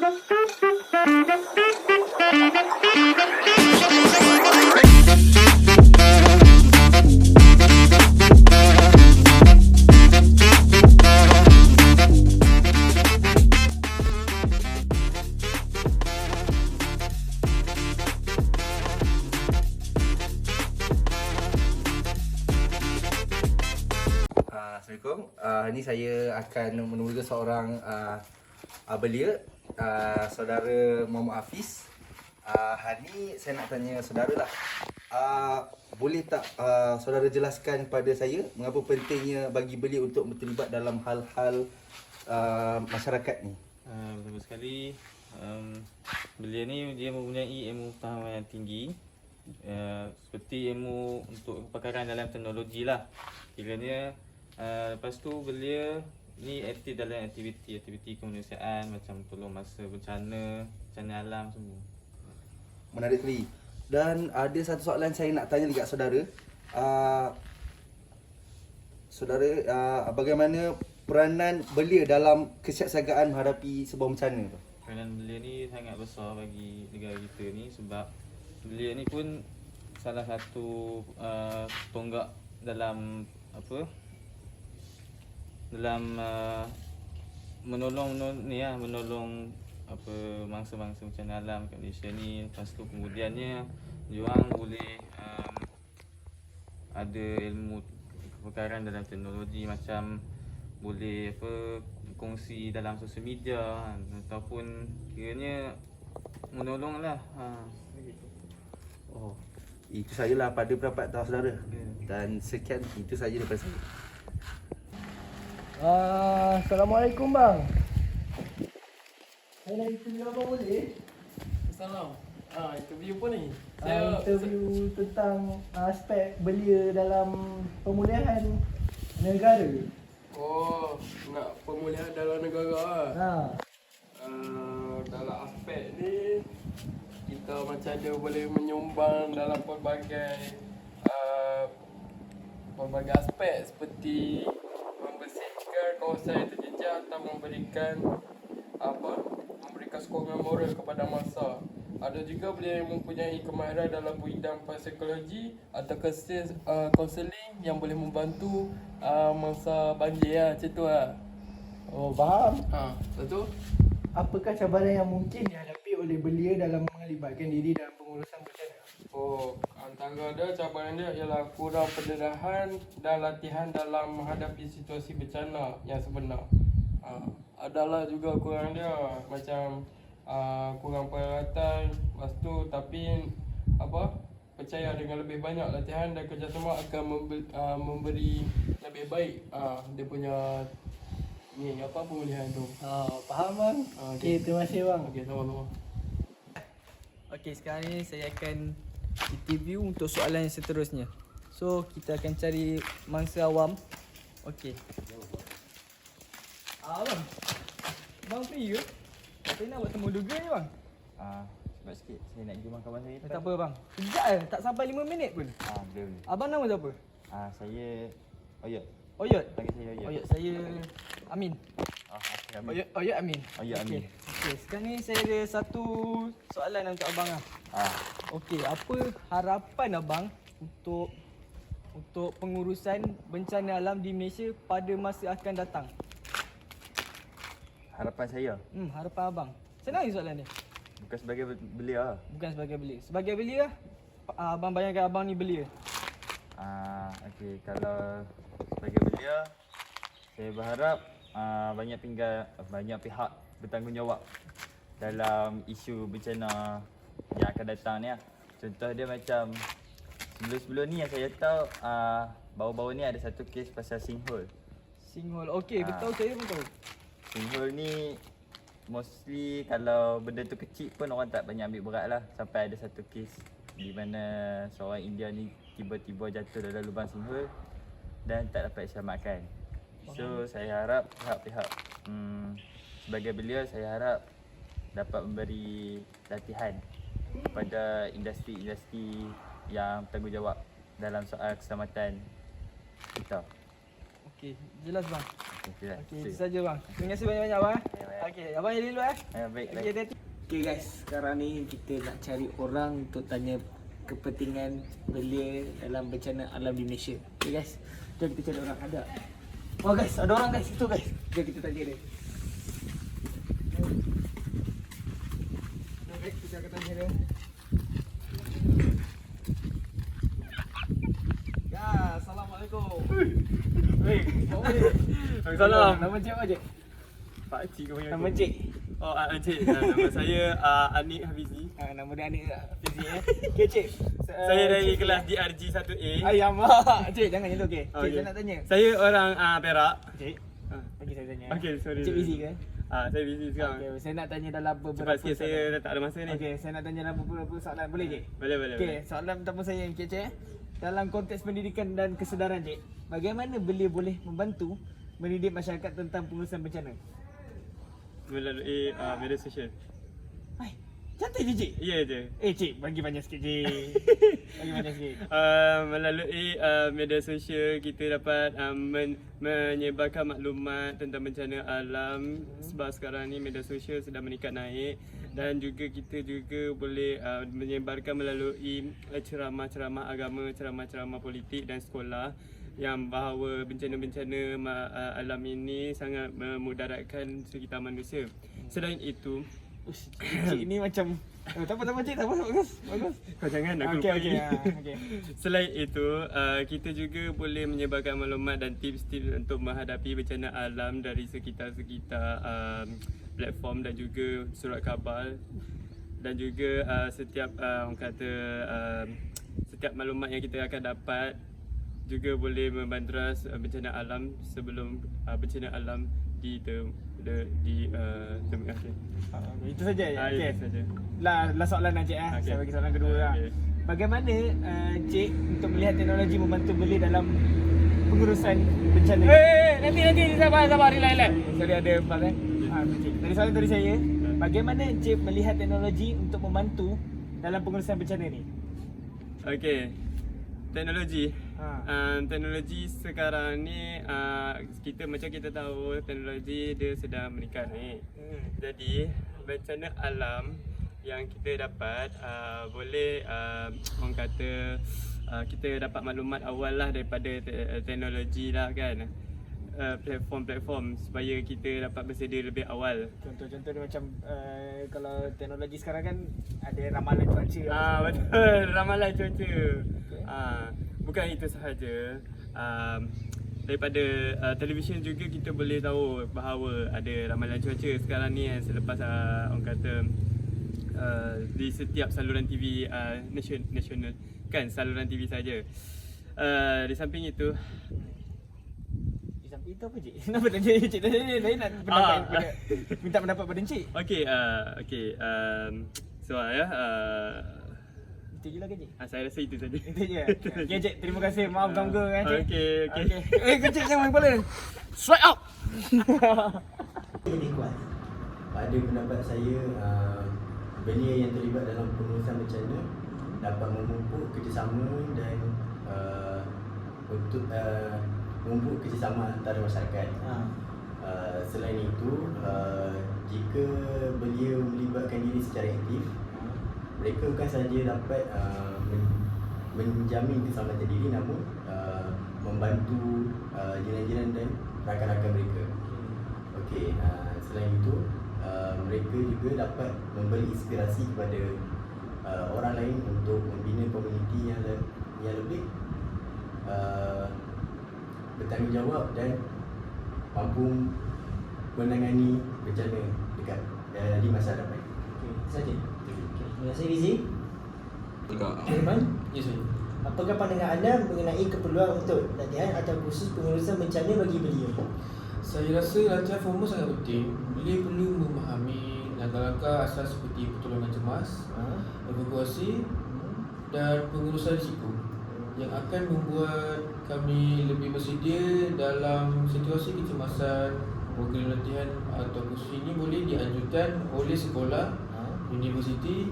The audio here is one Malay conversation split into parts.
Assalamualaikum. Ni saya akan menemui seorang belia, saudara Muhammad Hafiz. Hari ni saya nak tanya saudara lah. Boleh tak saudara jelaskan kepada saya mengapa pentingnya bagi belia untuk terlibat dalam hal-hal masyarakat ni? Betul sekali. Belia ni dia mempunyai ilmu pengetahuan yang tinggi, seperti ilmu untuk kepakaran dalam teknologi lah. Kiranya lepas tu belia ni aktif dalam aktiviti kemanusiaan macam tolong masa bencana alam semua. Menarik sekali. Dan ada satu soalan saya nak tanya dekat saudara. Saudara, bagaimana peranan belia dalam kesiapsiagaan menghadapi sebuah bencana tu? Peranan belia ni sangat besar bagi negara kita ni sebab belia ni pun salah satu tonggak dalam menolong mangsa-mangsa bencana alam kat Malaysia ni. Lepas tu kemudiannya diorang boleh ada ilmu kepakaran dalam teknologi, macam boleh kongsi dalam sosial media ataupun kiranya menolong lah. Oh, itu sajalah pada pendapat tahu saudara. Dan sekian, itu saja daripada saya. Assalamualaikum bang. Saya nak interview abang boleh? Salam. Interview apa ni? Interview tentang aspek belia dalam pemulihan negara. Oh, nak pemulihan dalam negara lah. Dalam aspek ni kita macam dia boleh menyumbang dalam pelbagai aspek, seperti membersihkan kawasan yang terjejas atau memberikan sokongan moral kepada massa. Ada juga belia yang mempunyai kemahiran dalam bidang psikologi atau kaunseling yang boleh membantu masa banjir lah, macam tu lah. Oh, faham. Betul? Apakah cabaran yang mungkin dihadapi oleh belia dalam melibatkan diri dalam pengurusan bencana? Oh, antara dia cabaran dia ialah kurang pendarahan dan latihan dalam menghadapi situasi bencana yang sebenar. Adalah juga kurang dia macam kurang peralatan, lepas tu tapi percaya dengan lebih banyak latihan dan kerjasama akan memberi lebih baik dia punya pemulihan tu. Faham bang? Okey, terima kasih bang. Okey, sama-sama. Okey, sekarang ni saya akan interview untuk soalan yang seterusnya. So, kita akan cari mangsa awam. Okey. Bang free ke? Apa nak buat temu duga ni bang? Sebab sikit saya nak jumpa kawan saya. Tak apa bang. Sekejap tak sampai 5 minit pun. Boleh. Abang nama siapa? Saya Oyot. Oyot. Panggil saya Oyot. Oyot, saya Amin. Amin. Oyot Amin. Oyot Amin. Okey, sekarang ni saya ada satu soalan untuk abang lah. Okey, apa harapan abang untuk pengurusan bencana alam di Malaysia pada masa akan datang? Harapan saya Harapan abang. Senang je soalan ni. bukan sebagai belia. Bukan sebagai belia. Sebagai belia, abang bayangkan abang ni belia. Okey, kalau sebagai belia, saya berharap banyak pihak bertanggungjawab dalam isu bencana yang akan datang ni lah. Contoh dia macam sebelum ni yang saya tahu, baru-baru ni ada satu kes pasal sinkhole. Sinkhole. Okey, betul, saya pun tahu. Sinkhole ni mostly kalau benda tu kecil pun orang tak banyak ambil berat lah. Sampai ada satu kes di mana seorang India ni tiba-tiba jatuh dalam lubang sinkhole dan tak dapat diselamatkan. So saya harap pihak-pihak sebagai belia, saya harap dapat memberi latihan kepada industri-industri yang bertanggungjawab dalam soal keselamatan kita. Okey, jelas bang. Okey, Okey, itu saja bang. Terima kasih banyak-banyak bang. Okey, abang jadi dulu eh. Baik, Okey, baik. Okay guys, sekarang ni kita nak cari orang untuk tanya kepentingan belia dalam bencana alam di Malaysia. Okay guys, jom kita cari orang. Ada. Oh guys, ada orang guys, itu guys. Jom kita tanya dia. Jom guys, kita akan tanya dia. Ya, Assalamualaikum. Hei, Waalaikumsalam. Nama cik apa cik? Pak Cik kau punya. Nama cik? Oh, Encik. Nama saya Anik Hafizi. Nama dia Anik Fizi eh. Okay cik. Saya dari kelas DRG 1A. Ayam cik jangan macam tu okey. Cik Okey. saya nak tanya. Saya orang Perak. Cik. Okey saya tanya. Okey, sorry. Cik busy ke? Saya busy sekarang. Okey, saya nak tanya dalam Cepat beberapa sikit, saya dah tak ada masa ni. Okey, saya nak tanya dalam beberapa soalan. Boleh cik? Boleh, boleh. Okey, soalan pertama saya yang kecil. Dalam konteks pendidikan dan kesedaran cik, bagaimana belia boleh membantu mendidik masyarakat tentang pengurusan bencana? Melalui media sosial. Hai, cantik je cik. Ya je. Cik, bagi banyak sikit cik. Bagi banyak sikit. Melalui media sosial kita dapat menyebarkan maklumat tentang bencana alam sebab sekarang ni media sosial sedang meningkat naik dan juga kita juga boleh menyebarkan melalui ceramah-ceramah agama, ceramah-ceramah politik dan sekolah yang bahawa bencana-bencana alam ini sangat memudaratkan sekitar manusia. Selain itu, Ush, cik ni macam tak apa cik, tak apa, bagus. kau jangan aku Okey lupa okey. lagi. Okey. Selain itu, kita juga boleh menyebarkan maklumat dan tips-tips untuk menghadapi bencana alam dari sekitar-sekitar platform dan juga surat khabar dan juga setiap orang kata setiap maklumat yang kita akan dapat juga boleh membanteras bencana alam sebelum bencana alam ditemukan. Itu saja ya. Okey. Itu saja. Last soalan cik eh. Okey. Saya bagi soalan kedua lah. Okey. Bagaimana cik untuk melihat teknologi membantu belia dalam pengurusan bencana? Nanti sabar relax. Sorry ada bug eh. Cik. Dari soalan dari saya, bagaimana cik melihat teknologi untuk membantu dalam pengurusan bencana ni? Okey. Teknologi. Teknologi sekarang ni macam kita tahu teknologi dia sedang meningkat naik. Jadi bencana alam yang kita dapat boleh orang kata kita dapat maklumat awal lah daripada teknologi lah kan. Platform-platform supaya kita dapat bersedia lebih awal. Contoh-contoh dia macam kalau teknologi sekarang kan ada ramalan cuaca. Betul, ramalan cuaca. Bukan itu sahaja. Daripada televisyen juga kita boleh tahu bahawa ada ramalan cuaca sekarang ni selepas orang kata di setiap saluran TV nasional kan, saluran TV saja. Di samping itu Itu apa cik? Kenapa tanya cik? Tanya nak pendapat minta pendapat pada cik. okey soal ya. Itu je lah kan cik? Saya rasa itu saja. Itu je. Okey cik, terima kasih. Maaf ganggu kan cik. Okey. Kecil jangan kepala. Strike up. Lebih kuat. Pada pendapat saya, belia yang terlibat dalam pengurusan bencana dapat memupuk kerjasama dan untuk memupuk kerjasama antara masyarakat. Selain itu, jika belia melibatkan diri secara aktif, mereka bukan sahaja dapat menjamin keselamatan diri namun membantu jiran-jiran dan rakan-rakan mereka. Okey, selain itu mereka juga dapat memberi inspirasi kepada orang lain untuk membina komuniti yang lebih bertanggungjawab dan mampu menangani bencana dekat di masa hadapan. Okey, saja. Terima kasih Rizie. Firman, apakah pandangan anda mengenai keperluan untuk latihan atau kursus pengurusan bencana bagi belia? Saya rasa latihan formal sangat penting. Belia perlu memahami langkah-langkah asas seperti pertolongan cemas, evakuasi dan pengurusan risiko yang akan membuat kami lebih bersedia dalam situasi kecemasan. Program latihan atau kursus ini boleh dianjurkan oleh sekolah, universiti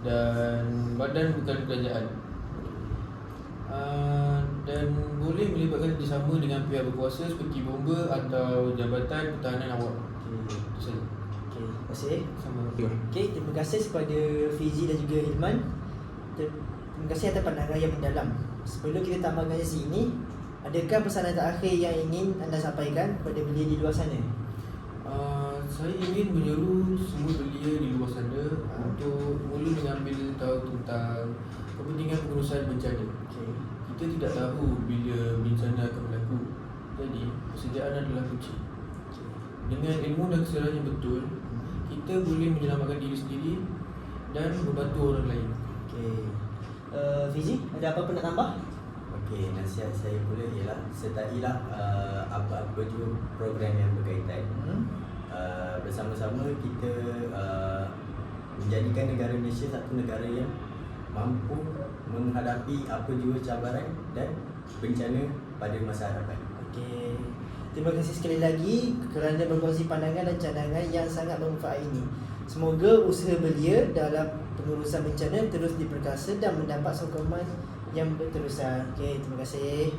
dan badan bukan kerajaan, dan boleh melibatkan kerjasama dengan pihak berkuasa seperti bomba atau Jabatan Pertahanan Awam. Itu saja. Okey, terima kasih. Sama. Okey, terima kasih kepada Fizi dan juga Hilman. Terima kasih atas pandangan yang mendalam. Sebelum kita tambahkan sesi ini, adakah pesanan terakhir yang ingin anda sampaikan kepada belia di luar sana? Saya ingin menyeru semua belia di luar sana untuk mula mengambil tahu tentang kepentingan pengurusan bencana. Okey. Kita tidak tahu bila bencana akan berlaku. Jadi, persediaan adalah kunci. Dengan ilmu dan kesedaran yang betul, kita boleh menyelamatkan diri sendiri dan membantu orang lain. Okey. Fizi, ada apa-apa nak tambah? Okey, nasihat saya pula ialah sertailah apa-apa juga program yang berkaitan. Bersama-sama kita menjadikan negara Malaysia satu negara yang mampu menghadapi apa jua cabaran dan bencana pada masa hadapan. Okey. Terima kasih sekali lagi kerana berkongsi pandangan dan cadangan yang sangat bermanfaat ini. Semoga usaha belia dalam pengurusan bencana terus diperkasa dan mendapat sokongan yang berterusan. Okey, terima kasih.